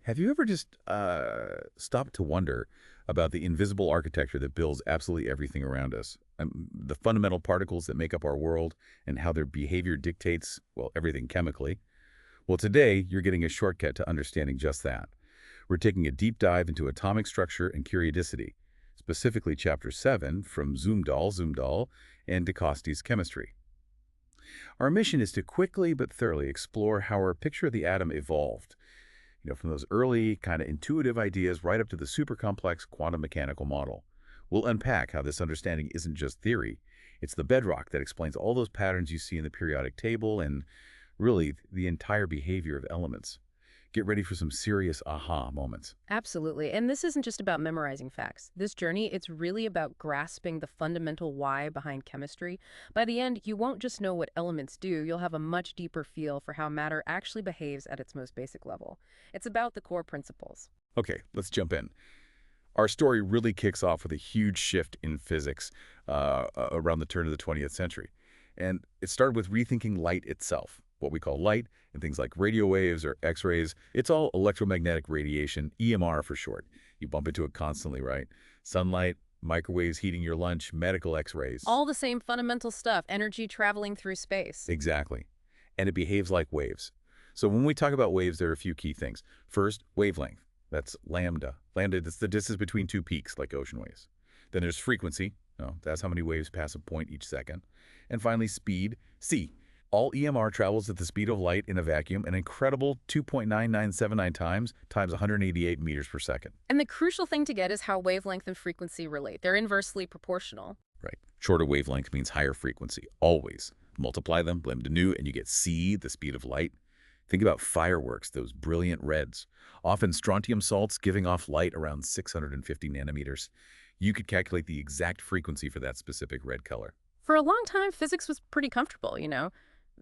Have you ever just stopped to wonder about the invisible architecture that builds absolutely everything around us? The fundamental particles that make up our world and how their behavior dictates, well, everything chemically. Well, today, you're getting a shortcut to understanding just that. We're taking a deep dive into atomic structure and periodicity, specifically Chapter 7 from Zumdahl, and DeCoste's chemistry. Our mission is to quickly but thoroughly explore how our picture of the atom evolved, from those early, kind of intuitive ideas right up to the super complex quantum mechanical model. We'll unpack how this understanding isn't just theory. It's the bedrock that explains all those patterns you see in the periodic table and, really, the entire behavior of elements. Get ready for some serious aha moments. Absolutely. And this isn't just about memorizing facts. This journey, it's really about grasping the fundamental why behind chemistry. By the end, you won't just know what elements do, you'll have a much deeper feel for how matter actually behaves at its most basic level. It's about the core principles. Okay, let's jump in. Our story really kicks off with a huge shift in physics around the turn of the 20th century. And it started with rethinking light itself. What we call light, and things like radio waves or X-rays. It's all electromagnetic radiation, EMR for short. You bump into it constantly, right? Sunlight, microwaves heating your lunch, medical X-rays. All the same fundamental stuff, energy traveling through space. Exactly. And it behaves like waves. So when we talk about waves, there are a few key things. First, wavelength. That's lambda. Lambda, that's the distance between two peaks, like ocean waves. Then there's frequency. That's how many waves pass a point each second. And finally, speed, c. All EMR travels at the speed of light in a vacuum, an incredible 2.9979 times 188 meters per second. And the crucial thing to get is how wavelength and frequency relate. They're inversely proportional. Right. Shorter wavelength means higher frequency, always. Multiply them, blend to new, and you get c, the speed of light. Think about fireworks, those brilliant reds. Often strontium salts giving off light around 650 nanometers. You could calculate the exact frequency for that specific red color. For a long time, physics was pretty comfortable,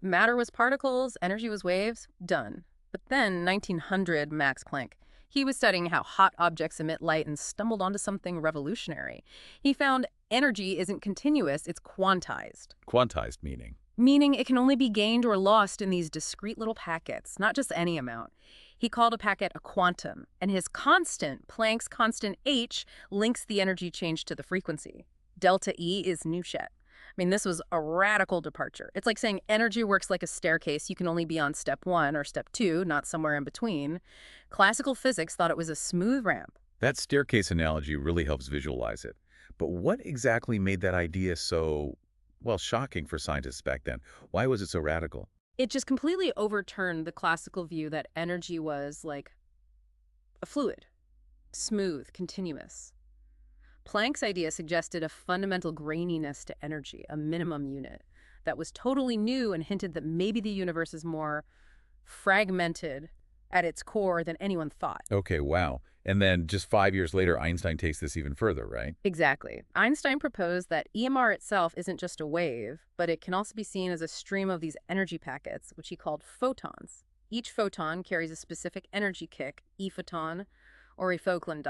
Matter was particles, energy was waves, done. But then, 1900, Max Planck. He was studying how hot objects emit light and stumbled onto something revolutionary. He found energy isn't continuous, it's quantized. Quantized meaning? Meaning it can only be gained or lost in these discrete little packets, not just any amount. He called a packet a quantum, and his constant, Planck's constant h, links the energy change to the frequency. Delta E is nu shet. This was a radical departure. It's like saying energy works like a staircase. You can only be on step 1 or step 2, not somewhere in between. Classical physics thought it was a smooth ramp. That staircase analogy really helps visualize it. But what exactly made that idea so, shocking for scientists back then? Why was it so radical? It just completely overturned the classical view that energy was like a fluid, smooth, continuous. Planck's idea suggested a fundamental graininess to energy, a minimum unit, that was totally new and hinted that maybe the universe is more fragmented at its core than anyone thought. Okay, wow. And then just 5 years later, Einstein takes this even further, right? Exactly. Einstein proposed that EMR itself isn't just a wave, but it can also be seen as a stream of these energy packets, which he called photons. Each photon carries a specific energy kick, e photon or e Falkland.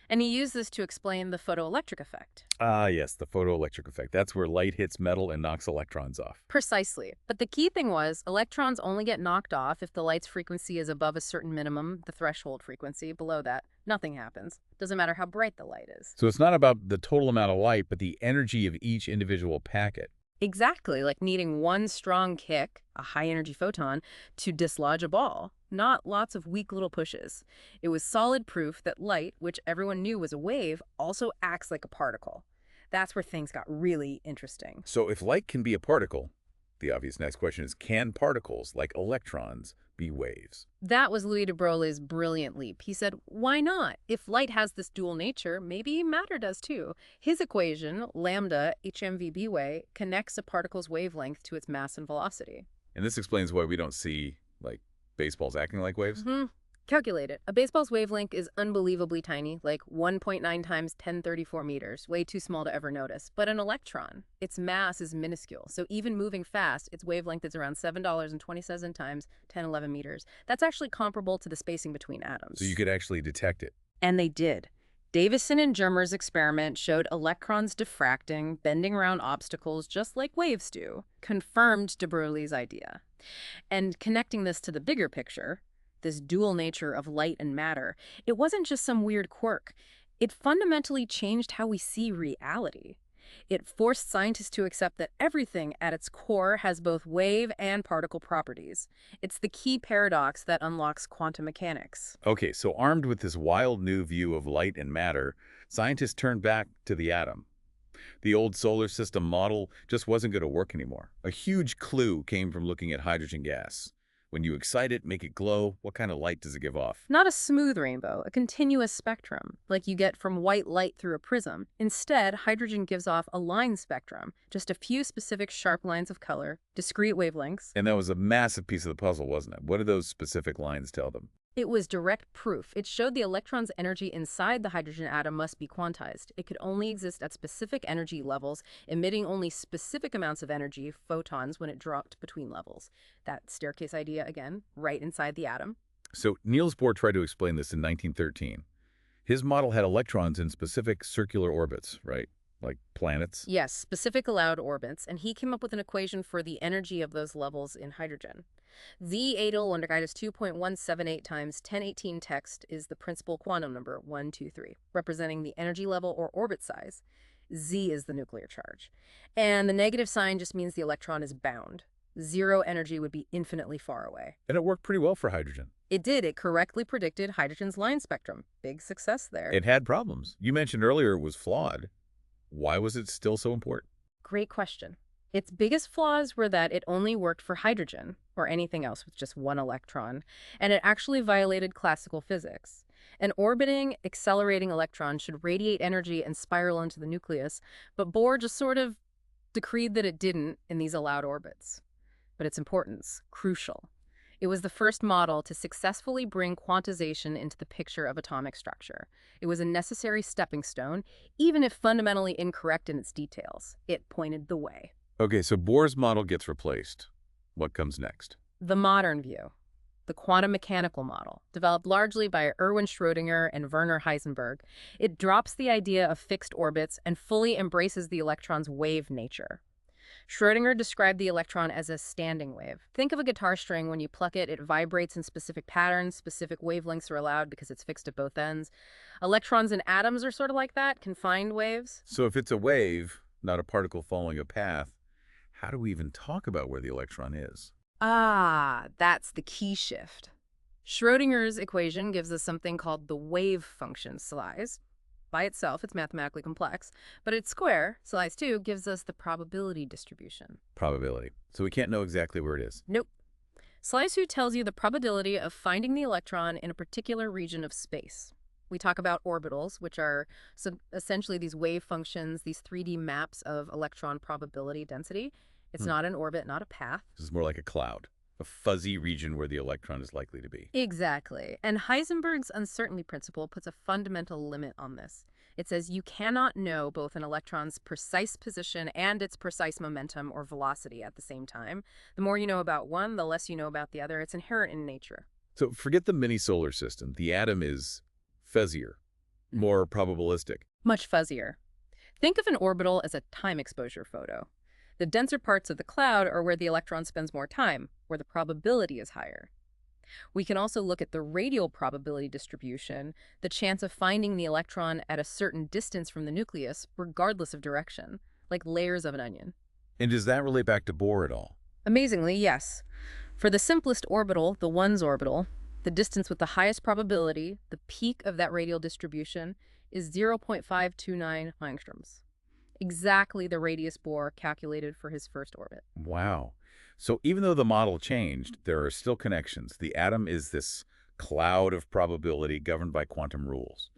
And he used this to explain the photoelectric effect. Ah, yes, the photoelectric effect. That's where light hits metal and knocks electrons off. Precisely. But the key thing was, electrons only get knocked off if the light's frequency is above a certain minimum, the threshold frequency. Below that, nothing happens. Doesn't matter how bright the light is. So it's not about the total amount of light, but the energy of each individual packet. Exactly, like needing one strong kick, a high-energy photon, to dislodge a ball, not lots of weak little pushes. It was solid proof that light, which everyone knew was a wave, also acts like a particle. That's where things got really interesting. So if light can be a particle, the obvious next question is, can particles, like electrons, be waves? That was Louis de Broglie's brilliant leap. He said, why not? If light has this dual nature, maybe matter does too. His equation, lambda hmv/b, connects a particle's wavelength to its mass and velocity. And this explains why we don't see, baseballs acting like waves? Calculate it. A baseball's wavelength is unbelievably tiny, like 1.9 times 1034 meters, way too small to ever notice. But an electron, its mass is minuscule, so even moving fast, its wavelength is around $7.27 times 1011 meters. That's actually comparable to the spacing between atoms. So you could actually detect it. And they did. Davison and Germer's experiment showed electrons diffracting, bending around obstacles just like waves do, confirmed de Broglie's idea. And connecting this to the bigger picture, this dual nature of light and matter, it wasn't just some weird quirk. It fundamentally changed how we see reality. It forced scientists to accept that everything at its core has both wave and particle properties. It's the key paradox that unlocks quantum mechanics. Okay, so armed with this wild new view of light and matter, scientists turned back to the atom. The old solar system model just wasn't going to work anymore. A huge clue came from looking at hydrogen gas. When you excite it, make it glow, what kind of light does it give off? Not a smooth rainbow, a continuous spectrum, like you get from white light through a prism. Instead, hydrogen gives off a line spectrum, just a few specific sharp lines of color, discrete wavelengths. And that was a massive piece of the puzzle, wasn't it? What do those specific lines tell them? It was direct proof. It showed the electron's energy inside the hydrogen atom must be quantized. It could only exist at specific energy levels, emitting only specific amounts of energy, photons, when it dropped between levels. That staircase idea, again, right inside the atom. So Niels Bohr tried to explain this in 1913. His model had electrons in specific circular orbits, right? Like planets. Yes, specific allowed orbits, and he came up with an equation for the energy of those levels in hydrogen. The Adel Wundergeist 2.178 times 1018 text is the principal quantum number 123, representing the energy level or orbit size. Z is the nuclear charge. And the negative sign just means the electron is bound. Zero energy would be infinitely far away. And it worked pretty well for hydrogen. It did. It correctly predicted hydrogen's line spectrum. Big success there. It had problems. You mentioned earlier it was flawed. Why was it still so important? Great question. Its biggest flaws were that it only worked for hydrogen, or anything else with just one electron, and it actually violated classical physics. An orbiting, accelerating electron should radiate energy and spiral into the nucleus, but Bohr just sort of decreed that it didn't in these allowed orbits. But its importance, crucial. It was the first model to successfully bring quantization into the picture of atomic structure. It was a necessary stepping stone, even if fundamentally incorrect in its details. It pointed the way. Okay, so Bohr's model gets replaced. What comes next? The modern view, the quantum mechanical model, developed largely by Erwin Schrödinger and Werner Heisenberg, it drops the idea of fixed orbits and fully embraces the electron's wave nature. Schrödinger described the electron as a standing wave. Think of a guitar string. When you pluck it, it vibrates in specific patterns. Specific wavelengths are allowed because it's fixed at both ends. Electrons and atoms are sort of like that, confined waves. So if it's a wave, not a particle following a path, how do we even talk about where the electron is? Ah, that's the key shift. Schrödinger's equation gives us something called the wave function size. By itself, it's mathematically complex, but its square, size 2, gives us the probability distribution. Probability. So we can't know exactly where it is. Nope. Size 2 tells you the probability of finding the electron in a particular region of space. We talk about orbitals, which are essentially these wave functions, these 3D maps of electron probability density. It's not an orbit, not a path. This is more like a cloud, a fuzzy region where the electron is likely to be. Exactly. And Heisenberg's uncertainty principle puts a fundamental limit on this. It says you cannot know both an electron's precise position and its precise momentum or velocity at the same time. The more you know about one, the less you know about the other. It's inherent in nature. So forget the mini-solar system. The atom is fuzzier, more probabilistic. Much fuzzier. Think of an orbital as a time exposure photo. The denser parts of the cloud are where the electron spends more time, where the probability is higher. We can also look at the radial probability distribution, the chance of finding the electron at a certain distance from the nucleus, regardless of direction, like layers of an onion. And does that relate back to Bohr at all? Amazingly, yes. For the simplest orbital, the 1s orbital, the distance with the highest probability, the peak of that radial distribution, is 0.529 angstroms. Exactly the radius Bohr calculated for his first orbit. Wow. So even though the model changed, there are still connections. The atom is this cloud of probability governed by quantum rules.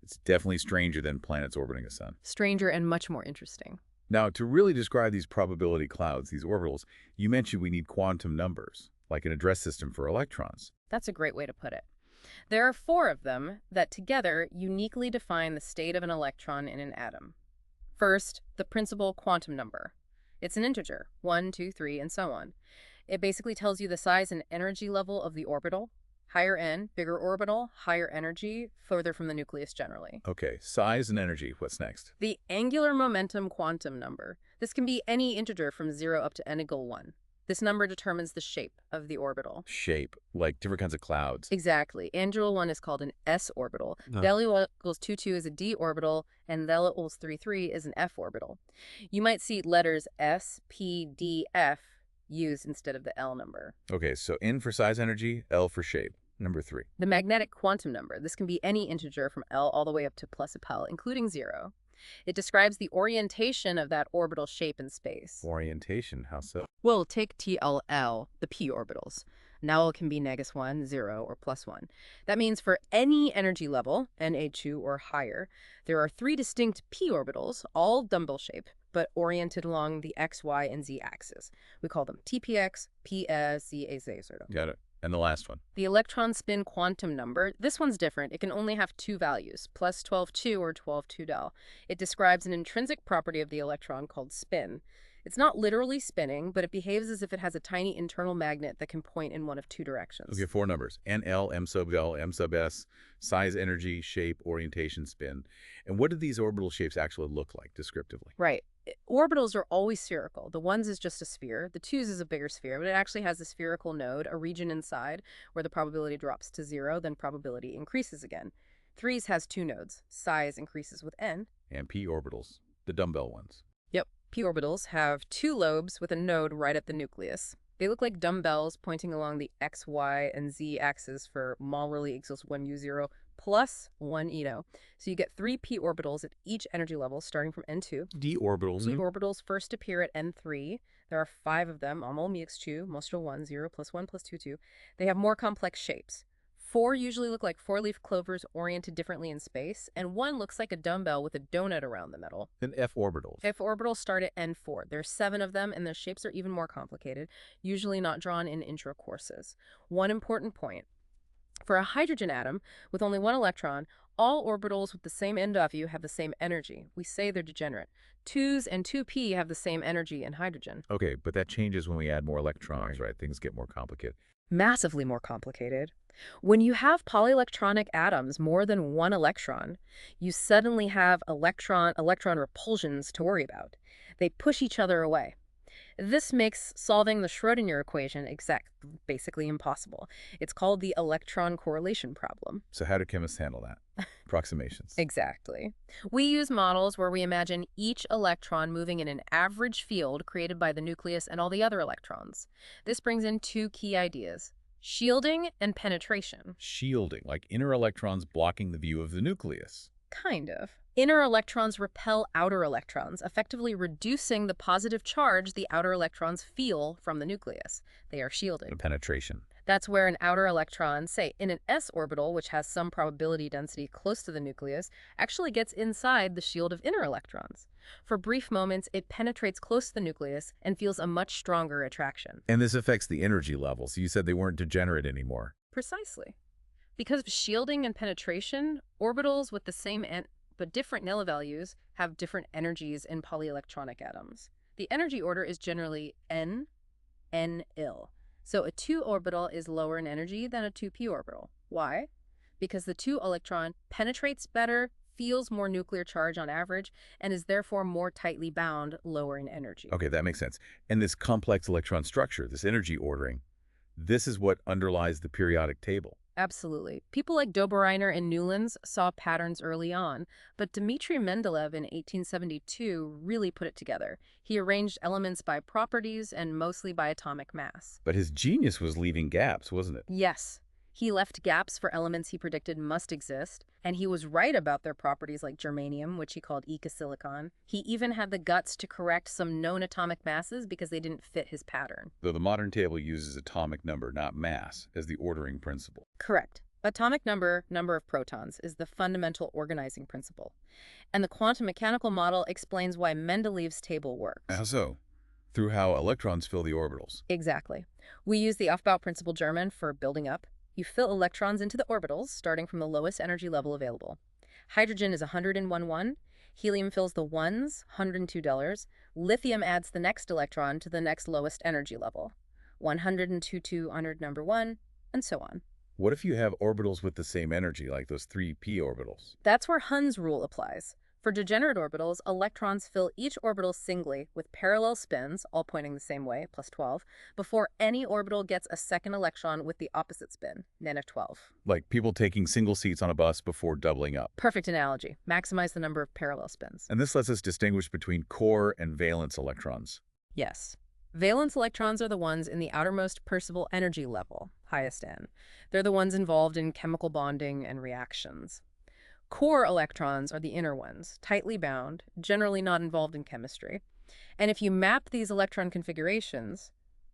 It's definitely stranger than planets orbiting a sun. Stranger and much more interesting. Now, to really describe these probability clouds, these orbitals, you mentioned we need quantum numbers, like an address system for electrons. That's a great way to put it. There are 4 of them that together uniquely define the state of an electron in an atom. First, the principal quantum number. It's an integer, 1, 2, 3, and so on. It basically tells you the size and energy level of the orbital. Higher n, bigger orbital, higher energy, further from the nucleus generally. Okay, size and energy. What's next? The angular momentum quantum number. This can be any integer from 0 up to n equal 1. This number determines the shape of the orbital. Shape, like different kinds of clouds. Exactly. Angular one is called an s orbital. Huh. The L equals 2, is a d orbital, and the L equals 3 is an f orbital. You might see letters S, P, D, F used instead of the L number. Okay, so N for size energy, L for shape. Number 3. The magnetic quantum number. This can be any integer from L all the way up to plus a Pel, including 0. It describes the orientation of that orbital shape in space. Orientation, how so? Well, take TLL, the p orbitals. Now it can be -1, 0, or +1. That means for any energy level, Na2 or higher, there are 3 distinct p orbitals, all dumbbell shape, but oriented along the x, y, and z axis. We call them TPX, PS, ZAZ. Got it. And the last one. The electron spin quantum number, this one's different. It can only have 2 values, plus 12.2 or 12.2 del. It describes an intrinsic property of the electron called spin. It's not literally spinning, but it behaves as if it has a tiny internal magnet that can point in one of 2 directions. Okay, 4 numbers. NL, M sub L, M sub S, size, energy, shape, orientation, spin. And what do these orbital shapes actually look like descriptively? Right. Orbitals are always spherical. The 1s is just a sphere. The 2s is a bigger sphere, but it actually has a spherical node, a region inside, where the probability drops to 0, then probability increases again. 3s has 2 nodes. Size increases with n. And p orbitals, the dumbbell ones. Yep. P orbitals have 2 lobes with a node right at the nucleus. They look like dumbbells pointing along the x, y, and z axis for mol really equals 1u0 plus 1 eno. So you get 3 p orbitals at each energy level starting from n2. D orbitals. P orbitals first appear at n3. There are 5 of them, mol mx2, mostral 1, 0 plus 1 plus 2, 2. They have more complex shapes. 4 usually look like 4-leaf clovers oriented differently in space, and 1 looks like a dumbbell with a donut around the middle. Then F orbitals. F orbitals start at n4. There's 7 of them, and their shapes are even more complicated, usually not drawn in intro courses. One important point. For a hydrogen atom with only 1 electron, all orbitals with the same end value have the same energy. We say they're degenerate. 2s and 2p have the same energy in hydrogen. Okay, but that changes when we add more electrons, right? Things get more complicated. Massively more complicated. When you have polyelectronic atoms more than 1 electron, you suddenly have electron repulsions to worry about. They push each other away. This makes solving the Schrödinger equation basically impossible. It's called the electron correlation problem. So how do chemists handle that? Approximations. Exactly. We use models where we imagine each electron moving in an average field created by the nucleus and all the other electrons. This brings in 2 key ideas: shielding and penetration. Shielding, like inner electrons blocking the view of the nucleus. Kind of. Inner electrons repel outer electrons, effectively reducing the positive charge the outer electrons feel from the nucleus. They are shielded. And penetration. That's where an outer electron, say in an s orbital, which has some probability density close to the nucleus, actually gets inside the shield of inner electrons. For brief moments, it penetrates close to the nucleus and feels a much stronger attraction. And this affects the energy levels. You said they weren't degenerate anymore. Precisely. Because of shielding and penetration, orbitals with the same but different Nella values have different energies in polyelectronic atoms. The energy order is generally n, n-il. So a 2 orbital is lower in energy than a 2p orbital. Why? Because the 2 electron penetrates better, feels more nuclear charge on average, and is therefore more tightly bound, lower in energy. Okay, that makes sense. And this complex electron structure, this energy ordering, this is what underlies the periodic table. Absolutely. People like Dobereiner and Newlands saw patterns early on, but Dmitry Mendeleev in 1872 really put it together. He arranged elements by properties and mostly by atomic mass. But his genius was leaving gaps, wasn't it? Yes. He left gaps for elements he predicted must exist, and he was right about their properties like germanium, which he called ecosilicon. He even had the guts to correct some known atomic masses because they didn't fit his pattern. Though the modern table uses atomic number, not mass, as the ordering principle. Correct. Atomic number of protons, is the fundamental organizing principle. And the quantum mechanical model explains why Mendeleev's table works. How so? Through how electrons fill the orbitals. Exactly. We use the Aufbau principle German for building up. You fill electrons into the orbitals, starting from the lowest energy level available. Hydrogen is 101, helium fills the 1s, $102. Lithium adds the next electron to the next lowest energy level, 102 honored number 1, and so on. What if you have orbitals with the same energy, like those 3p orbitals? That's where Hund's rule applies. For degenerate orbitals, electrons fill each orbital singly with parallel spins, all pointing the same way, plus 12, before any orbital gets a second electron with the opposite spin, -12. Like people taking single seats on a bus before doubling up. Perfect analogy. Maximize the number of parallel spins. And this lets us distinguish between core and valence electrons. Yes. Valence electrons are the ones in the outermost perceivable energy level, highest N. They're the ones involved in chemical bonding and reactions. Core electrons are the inner ones, tightly bound, generally not involved in chemistry. And if you map these electron configurations,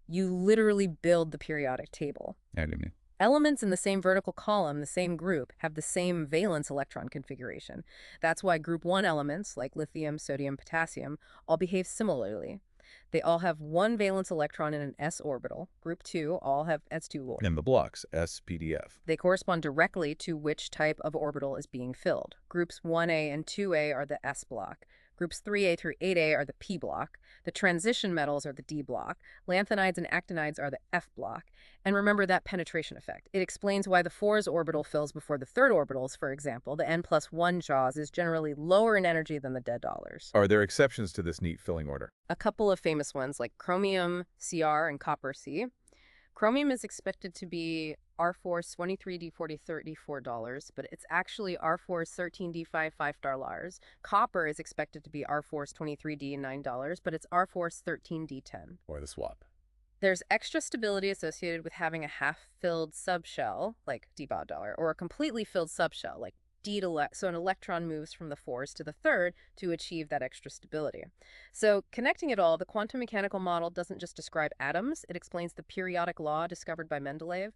you literally build the periodic table. How do you mean? Elements in the same vertical column, the same group, have the same valence electron configuration. That's why group 1 elements, like lithium, sodium, potassium, all behave similarly. They all have one valence electron in an s orbital. Group 2 all have s2 orbitals. And the blocks, S, PDF. They correspond directly to which type of orbital is being filled. Groups 1a and 2a are the s block. Groups 3a through 8a are the p block. The transition metals are the d block. Lanthanides and actinides are the f block. And remember that penetration effect. It explains why the 4s orbital fills before the 3rd orbitals. For example, the n+1 JAWS is generally lower in energy than the dead dollars. Are there exceptions to this neat filling order? A couple of famous ones like chromium Cr and copper C. Chromium is expected to be R4's 23D40 $34, but it's actually R4's 13D5 $5. Copper is expected to be R4's 23D $9, but it's R4's 13D10. Or the swap? There's extra stability associated with having a half-filled subshell, like $, or a completely filled subshell, like D to so an electron moves from the 4s to the 3rd to achieve that extra stability. So connecting it all, the quantum mechanical model doesn't just describe atoms, it explains the periodic law discovered by Mendeleev.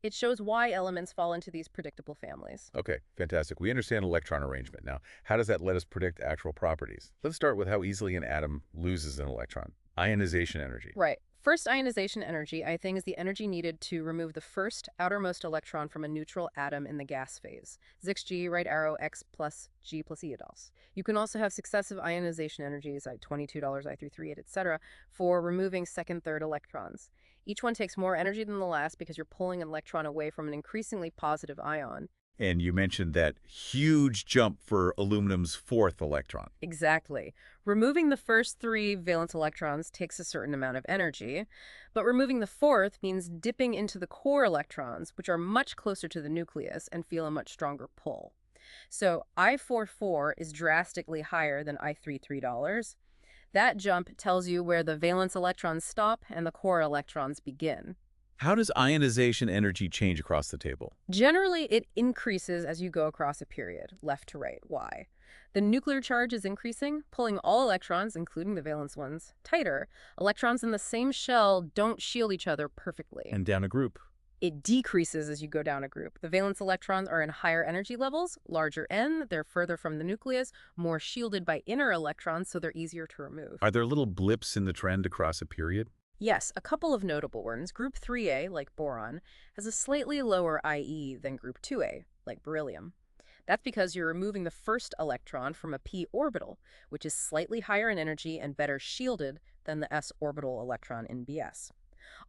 It shows why elements fall into these predictable families. Okay, fantastic. We understand electron arrangement. Now, how does that let us predict actual properties? Let's start with how easily an atom loses an electron. Ionization energy. Right. First ionization energy, I think, is the energy needed to remove the first outermost electron from a neutral atom in the gas phase. 6G, right arrow, X plus G plus EADOS. You can also have successive ionization energies, like $22, I338, etc., for removing second, third electrons. Each one takes more energy than the last because you're pulling an electron away from an increasingly positive ion. And you mentioned that huge jump for aluminum's 4th electron. Exactly. Removing the first 3 valence electrons takes a certain amount of energy, but removing the 4th means dipping into the core electrons, which are much closer to the nucleus and feel a much stronger pull. So I44 is drastically higher than I33. That jump tells you where the valence electrons stop and the core electrons begin. How does ionization energy change across the table? Generally, it increases as you go across a period, left to right. Why? The nuclear charge is increasing, pulling all electrons, including the valence ones, tighter. Electrons in the same shell don't shield each other perfectly. And down a group. It decreases as you go down a group. The valence electrons are in higher energy levels, larger N, they're further from the nucleus, more shielded by inner electrons, so they're easier to remove. Are there little blips in the trend across a period? Yes, a couple of notable ones. Group 3a, like boron, has a slightly lower IE than group 2a, like beryllium. That's because you're removing the first electron from a p orbital, which is slightly higher in energy and better shielded than the s orbital electron in Bs.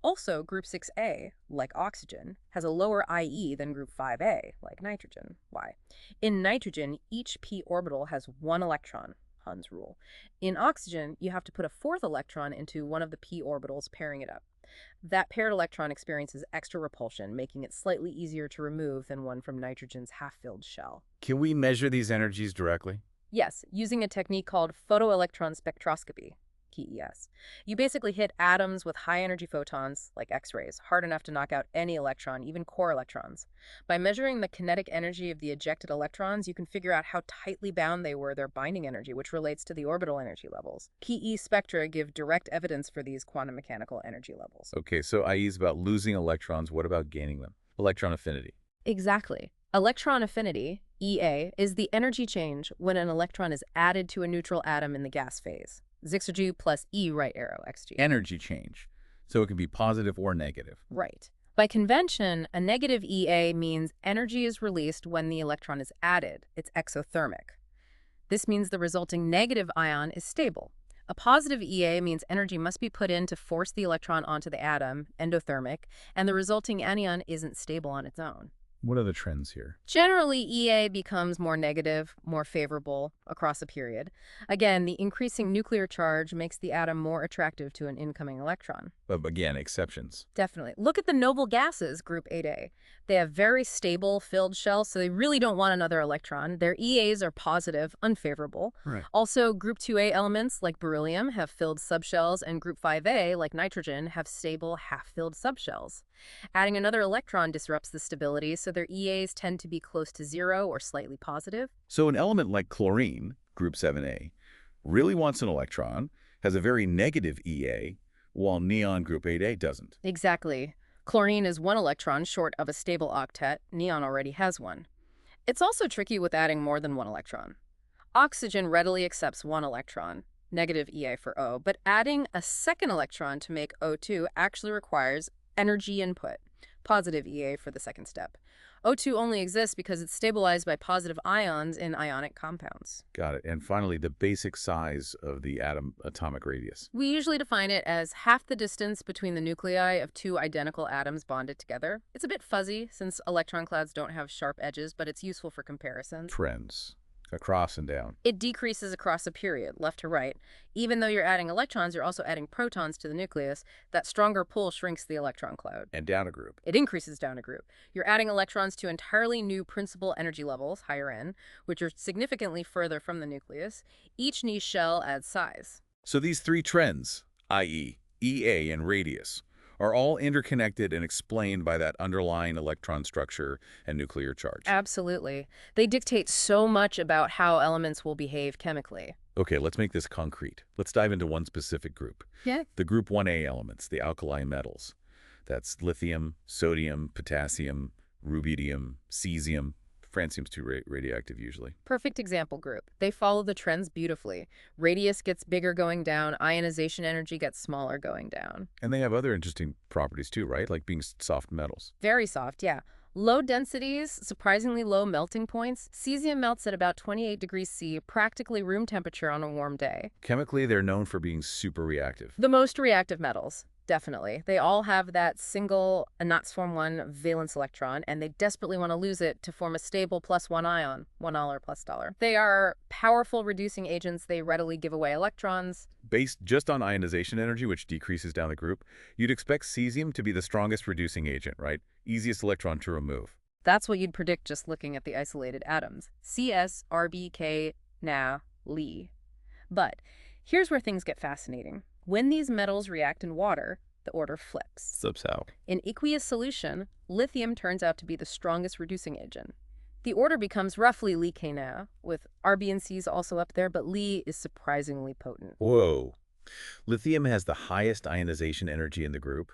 Also, group 6a, like oxygen, has a lower IE than group 5a, like nitrogen. Why? In nitrogen, each p orbital has one electron. Hund's rule. In oxygen, you have to put a 4th electron into one of the p orbitals, pairing it up. That paired electron experiences extra repulsion, making it slightly easier to remove than one from nitrogen's half-filled shell. Can we measure these energies directly? Yes, using a technique called photoelectron spectroscopy, PES. You basically hit atoms with high-energy photons, like X-rays, hard enough to knock out any electron, even core electrons. By measuring the kinetic energy of the ejected electrons, you can figure out how tightly bound they were, their binding energy, which relates to the orbital energy levels. PE spectra give direct evidence for these quantum mechanical energy levels. Okay, so IE is about losing electrons. What about gaining them? Electron affinity. Exactly. Electron affinity, EA, is the energy change when an electron is added to a neutral atom in the gas phase. G plus E right arrow, XG. Energy change. So it can be positive or negative. Right. By convention, a negative EA means energy is released when the electron is added. It's exothermic. This means the resulting negative ion is stable. A positive EA means energy must be put in to force the electron onto the atom, endothermic, and the resulting anion isn't stable on its own. What are the trends here? Generally, EA becomes more negative, more favorable across a period. Again, the increasing nuclear charge makes the atom more attractive to an incoming electron. But again, exceptions. Definitely. Look at the noble gases, group 8A. They have very stable, filled shells, so they really don't want another electron. Their EAs are positive, unfavorable. Right. Also, group 2A elements, like beryllium, have filled subshells, and group 5A, like nitrogen, have stable, half-filled subshells. Adding another electron disrupts the stability, so their EAs tend to be close to zero or slightly positive. So an element like chlorine, group 7A, really wants an electron, has a very negative EA, while neon group 8A doesn't. Exactly. Chlorine is one electron short of a stable octet. Neon already has one. It's also tricky with adding more than one electron. Oxygen readily accepts one electron, negative EA for O, but adding a second electron to make O2 actually requires energy input, positive EA for the second step. O2 only exists because it's stabilized by positive ions in ionic compounds. Got it. And finally, the basic size of the atom atomic radius. We usually define it as half the distance between the nuclei of two identical atoms bonded together. It's a bit fuzzy since electron clouds don't have sharp edges, but it's useful for comparisons. Trends. Across and down. It decreases across a period, left to right. Even though you're adding electrons, you're also adding protons to the nucleus. That stronger pull shrinks the electron cloud. And down a group. It increases down a group. You're adding electrons to entirely new principal energy levels, higher N, which are significantly further from the nucleus. Each niche shell adds size. So these three trends, i.e. EA and radius, are all interconnected and explained by that underlying electron structure and nuclear charge. Absolutely. They dictate so much about how elements will behave chemically. Okay, let's make this concrete. Let's dive into one specific group. Yeah. The group 1A elements, the alkali metals. That's lithium, sodium, potassium, rubidium, cesium. Francium's too radioactive usually. Perfect example group. They follow the trends beautifully. Radius gets bigger going down, ionization energy gets smaller going down. And they have other interesting properties too, right? Like being soft metals. Very soft, yeah. Low densities, surprisingly low melting points. Cesium melts at about 28 degrees C, practically room temperature on a warm day. Chemically, they're known for being super reactive. The most reactive metals. Definitely. They all have that single +1 valence electron, and they desperately want to lose it to form a stable +1 ion, $1 plus dollar. They are powerful reducing agents. They readily give away electrons. Based just on ionization energy, which decreases down the group, you'd expect cesium to be the strongest reducing agent, right? Easiest electron to remove. That's what you'd predict just looking at the isolated atoms. CS, RBK, Na, Li. But here's where things get fascinating. When these metals react in water, the order flips. Flips how? In aqueous solution, lithium turns out to be the strongest reducing agent. The order becomes roughly Li K Na, with RB and C's also up there, but Li is surprisingly potent. Whoa. Lithium has the highest ionization energy in the group.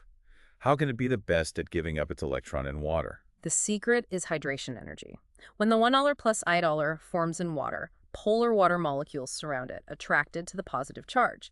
How can it be the best at giving up its electron in water? The secret is hydration energy. When the $1 plus I$ forms in water, polar water molecules surround it, attracted to the positive charge.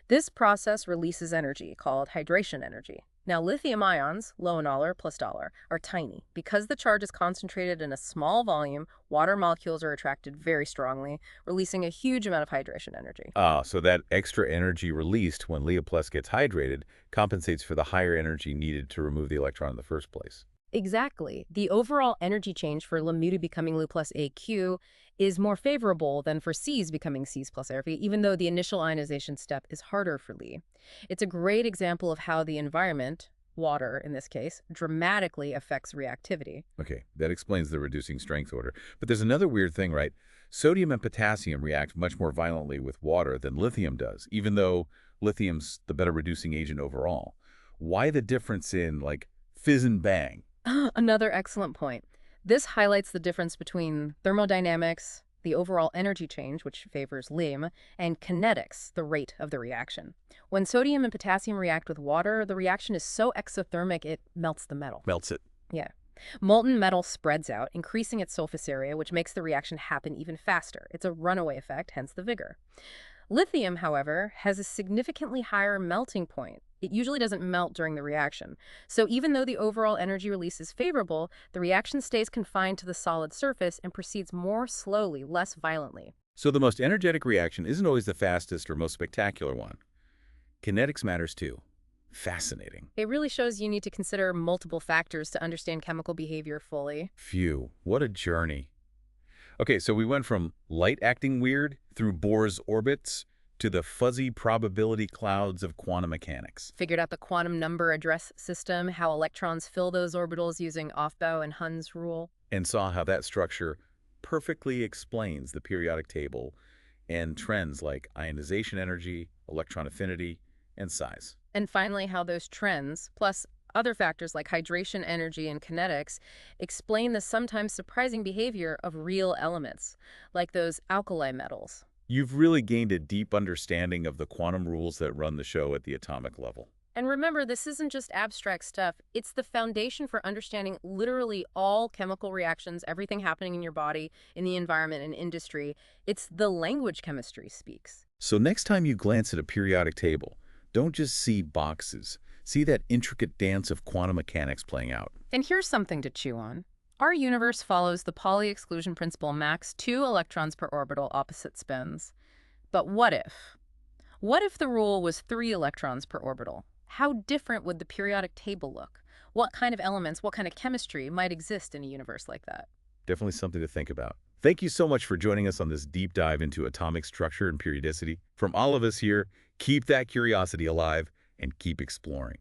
This process releases energy called hydration energy. Now, lithium ions, $low plus $, are tiny. Because the charge is concentrated in a small volume, water molecules are attracted very strongly, releasing a huge amount of hydration energy. So that extra energy released when Li plus gets hydrated compensates for the higher energy needed to remove the electron in the first place. Exactly. The overall energy change for Li becoming Li plus AQ is more favorable than for C's becoming C's plus AQ, even though the initial ionization step is harder for Li. It's a great example of how the environment, water in this case, dramatically affects reactivity. Okay, that explains the reducing strength order. But there's another weird thing, right? Sodium and potassium react much more violently with water than lithium does, even though lithium's the better reducing agent overall. Why the difference in, like, fizz and bang? Another excellent point. This highlights the difference between thermodynamics, the overall energy change, which favors Lim, and kinetics, the rate of the reaction. When sodium and potassium react with water, the reaction is so exothermic it melts the metal. Melts it. Yeah. Molten metal spreads out, increasing its surface area, which makes the reaction happen even faster. It's a runaway effect, hence the vigor. Lithium, however, has a significantly higher melting point. It usually doesn't melt during the reaction. So even though the overall energy release is favorable, the reaction stays confined to the solid surface and proceeds more slowly, less violently. So the most energetic reaction isn't always the fastest or most spectacular one. Kinetics matters too. Fascinating. It really shows you need to consider multiple factors to understand chemical behavior fully. Phew, what a journey. Okay, so we went from light acting weird through Bohr's orbits to the fuzzy probability clouds of quantum mechanics. Figured out the quantum number address system, how electrons fill those orbitals using Aufbau and Hund's rule. And saw how that structure perfectly explains the periodic table and trends like ionization energy, electron affinity, and size. And finally, how those trends, plus other factors like hydration energy and kinetics, explain the sometimes surprising behavior of real elements, like those alkali metals. You've really gained a deep understanding of the quantum rules that run the show at the atomic level. And remember, this isn't just abstract stuff. It's the foundation for understanding literally all chemical reactions, everything happening in your body, in the environment, and industry. It's the language chemistry speaks. So next time you glance at a periodic table, don't just see boxes. See that intricate dance of quantum mechanics playing out. And here's something to chew on. Our universe follows the Pauli exclusion principle, max 2 electrons per orbital, opposite spins. But what if? What if the rule was 3 electrons per orbital? How different would the periodic table look? What kind of elements, what kind of chemistry might exist in a universe like that? Definitely something to think about. Thank you so much for joining us on this deep dive into atomic structure and periodicity. From all of us here, keep that curiosity alive and keep exploring.